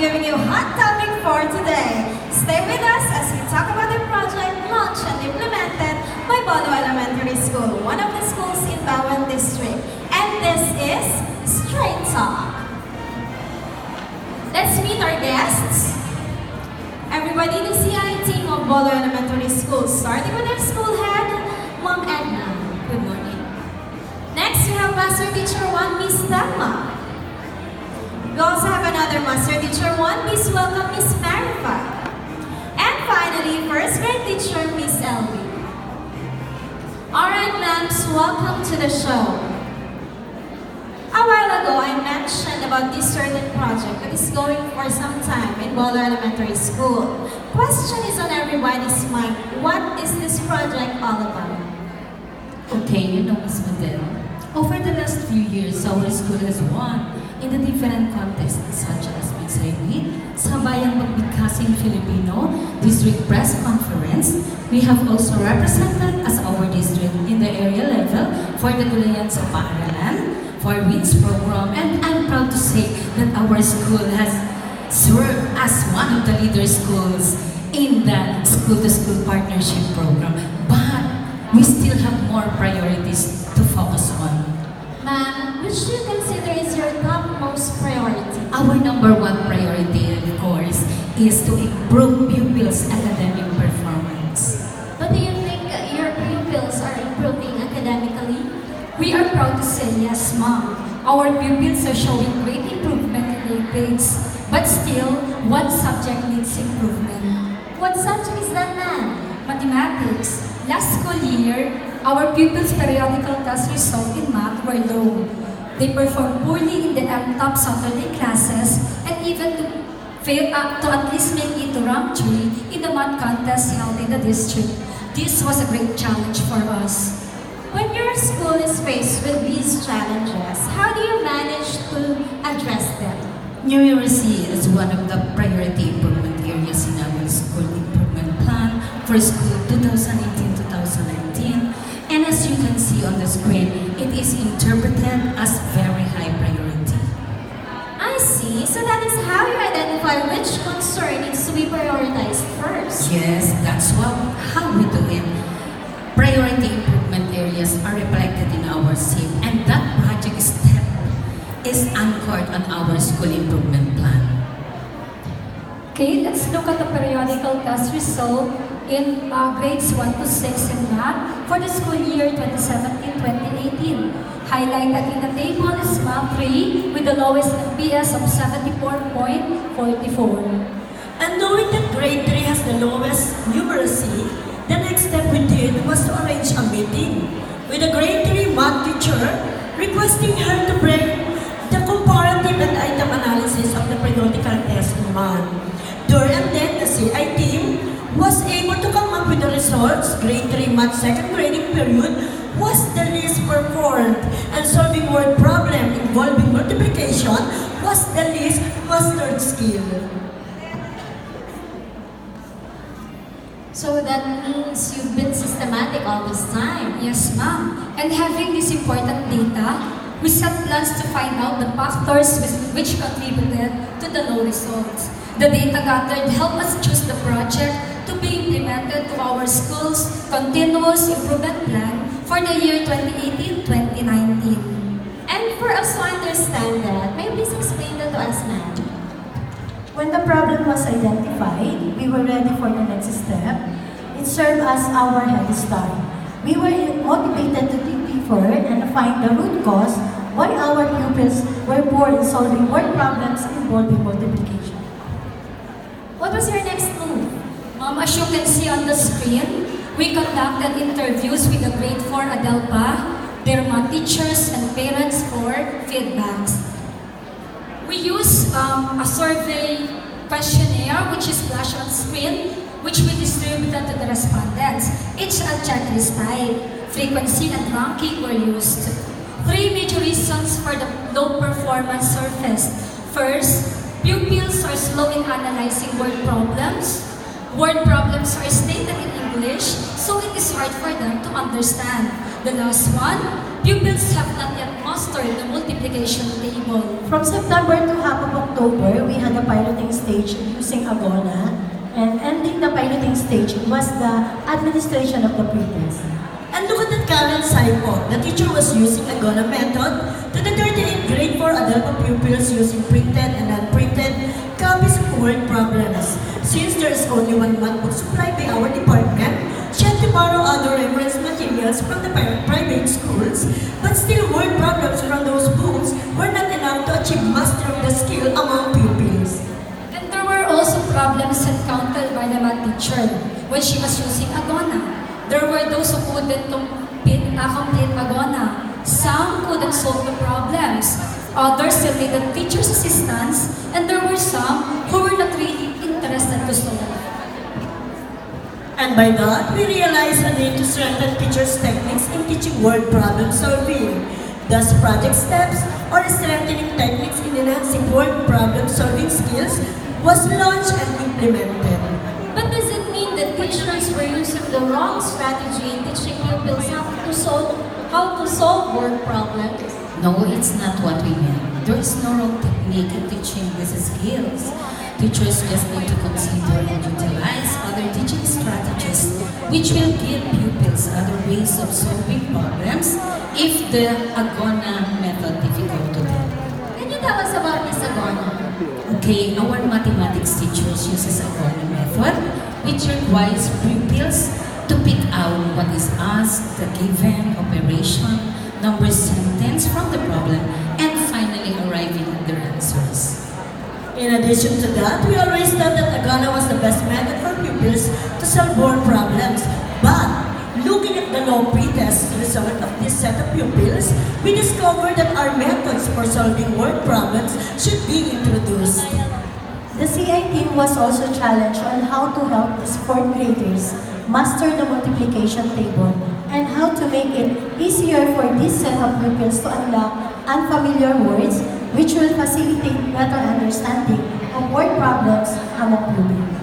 giving you hot topic for today. Stay with us as we talk about the project launched and implemented by Bono Elementary School, one of the schools in Bawan District. And this is Straight Talk. Let's meet our guests. Everybody, the CI team of Bono Elementary School, starting with our school head, Ma'am Edna. Good morning. Next, we have Master Teacher 1, Miss Thelma. We also have another Master Teacher 1, Miss Welcome, Miss Marifa. And finally, First Grade Teacher, Miss Elby. Alright, ma'ams, welcome to the show. A while ago, I mentioned about this certain project that is going for some time in Bono Elementary School. Question is on everybody's mind, what is this project all about? Okay, you know, Ms. Madel, over the last few years, our school has won in the different contests such as Miss Amy, Sabayang Pagbigkasing Filipino District Press Conference. We have also represented as our district in the area level for the Gulayan sa Paaralan, for WINS program, and I'm proud to say that our school has served as one of the leader schools in the school-to-school partnership program. But we still have more priorities to focus on. Ma'am, which do you consider is your topmost priority? Our number one priority, of course, is to improve pupils' academic performance. But do you think your pupils are improving academically? We are proud to say yes, ma'am. Our pupils are showing great improvement in their grades, but still, one subject needs improvement. What subject is that, ma'am? Mathematics. Last school year, our pupils' periodical test results in math were low. They performed poorly in the top Saturday classes and even to fail to at least make it to rank 3 in the math contest held in the district. This was a great challenge for us. When your school is faced with these challenges, how do you manage to address them? Numeracy is one of the priority improvement areas in our school improvement plan for school 2018-2019. And as you can see on the screen, it is interpreted as very high priority. I see. So that is how you identify which concern needs to be prioritized first. Yes, that's how we do it. Priority improvement areas are reflected in our SIP, and that project step is anchored on our school improvement plan. Okay, let's look at the periodical test result in grades 1 to 6 in math for the school year 2017-2018. Highlighted in the table is Math 3 with the lowest FPS of 74.44. And knowing that grade 3 has the lowest numeracy, the next step we did was to arrange a meeting with a grade 3 math teacher requesting her to bring the comparative and item analysis of the periodical test in math. There and then, the CI team was able to come up with the results. Grade 3 math second grading period was the least performed, and solving word problem involving multiplication was the least mastered skill. So that means you've been systematic all this time. Yes, ma'am. And having this important data, we set plans to find out the factors which contributed to the low results. The data gathered helped us choose the project to be implemented to our school's continuous improvement plan for the year 2018-2019. And for us to understand that, may you please explain that to us, ma'am? When the problem was identified, we were ready for the next step. It served as our head start. We were motivated to dig deeper and find the root cause why our pupils were poor in solving word problems involving multiplication. What was your next move? Ma'am, as you can see on the screen, we conducted interviews with the grade 4 Adelpa, their math teachers and parents for feedbacks. We use a survey questionnaire which is flashed on screen, which we distributed to the respondents. Each a checklist type, frequency and ranking were used. 3 major reasons for the low performance surfaced. First, pupils are slow in analyzing word problems. Word problems are stated in English, so it is hard for them to understand. The last one, pupils have not yet master the multiplication table. From September to half of October, we had a piloting stage using Agona, and ending the piloting stage was the administration of the pretest. And look at that current cycle. The teacher was using Agona method to the 38th grade for Adelpha pupils using printed and unprinted copies of word problems. Since there is only one book supplied by our department, she had to borrow other reference materials from the private schools, but still word problems from those books were not enough to achieve mastery of the skill among pupils. And there were also problems encountered by the math teacher when she was using Agona. There were those who couldn't complete Agona. Some couldn't solve the problems. Others still needed teacher's assistance, and there were some who were not really interested to solve. And by that, we realized a need to strengthen teachers' techniques in teaching word problem solving. Thus, project steps or strengthening techniques in enhancing word problem solving skills was launched and implemented. But does it mean that teachers were using the wrong strategy in teaching pupils how to solve word problems? No, it's not what we meant. There is no wrong technique in teaching these skills. Teachers just need to consider and utilize other teaching strategies which will give pupils other ways of solving problems if the Agona method difficult to them. Can you tell us about this Agona? Okay, our mathematics teachers uses Agona method which requires pupils to pick out what is asked, the given operation, number sentence from the problem, and finally arriving at their answers. In addition to that, we always thought that Agona was the best method for pupils to solve word problems. But looking at the low pretest result of this set of pupils, we discovered that our methods for solving word problems should be introduced. The CI team was also challenged on how to help these fourth graders master the multiplication table and how to make it easier for this set of pupils to unlock unfamiliar words which will facilitate better understanding of word problems among pupils.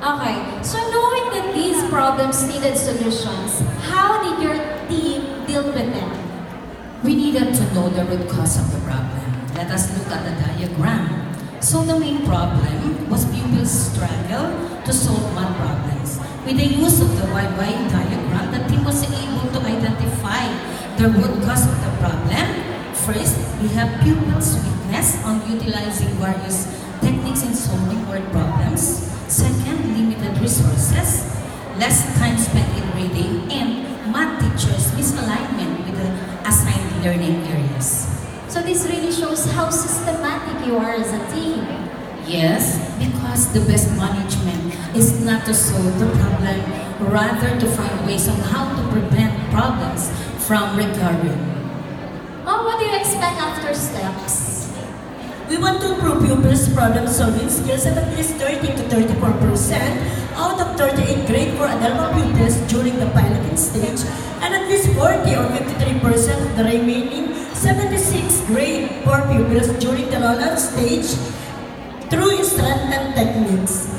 Okay, so knowing that these problems needed solutions, how did your team deal with them? We needed to know the root cause of the problem. Let us look at the diagram. So the main problem was pupils' struggle to solve math problems. With the use of the YY diagram, the team was able to identify the root cause of the problem. First, we have pupils' weakness on utilizing various techniques in solving word problems. Second, limited resources, less time spent in reading, and math teachers' misalignment with the assigned learning areas. So this really shows how systematic you are as a team. Yes, because the best management is not to solve the problem, rather to find ways on how to prevent problems from recurring. Mom, what do you expect after steps? We want to improve pupils' problem-solving skills at least 30 to 34% out of 38th grade for Adelpha pupils during the piloting stage, and at least 40 or 53% of the remaining 76th grade for pupils during the rollout stage through strengthened techniques.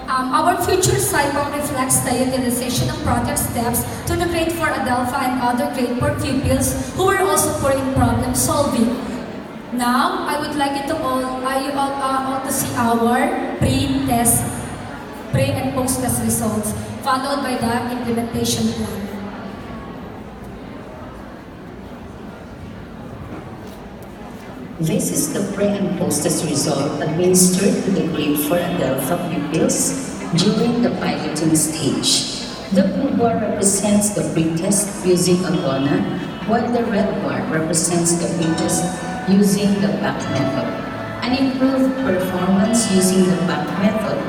Our future cycle reflects the utilization of project steps to the grade 4 Adelpha and other grade 4 pupils who were also poor in problem solving. Now, I would like you all to see our pre and post-test results, followed by the implementation plan. This is the pre and post-test result administered to the grade 4 Adelpha pupils during the piloting stage. The blue bar represents the pretest using Agona, while the red bar represents the pretest using the back method. An improved performance using the back method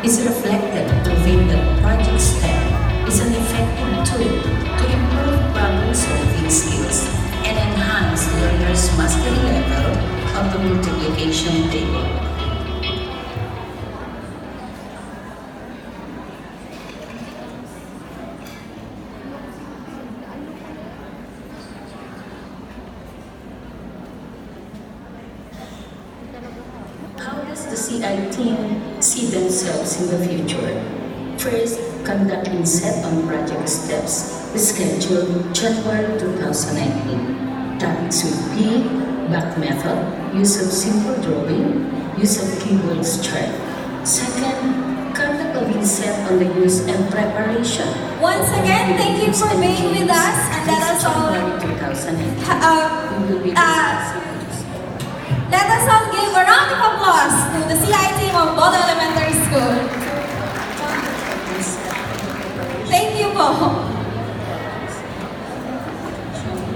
is reflected, proving that project step is an effective tool to improve problem-solving skills and enhance learners' mastery level of the multiplication table. How does the CI team see themselves in the future? First, conducting set on project steps scheduled January 2019. Topics will be back method, use of simple drawing, use of keyboard strength. Second, conduct of inset on the use and preparation. Once again, thank you for being with us, and let us all January 2008. We will be let us all give a round of applause to the CI team of Bodo Elementary School.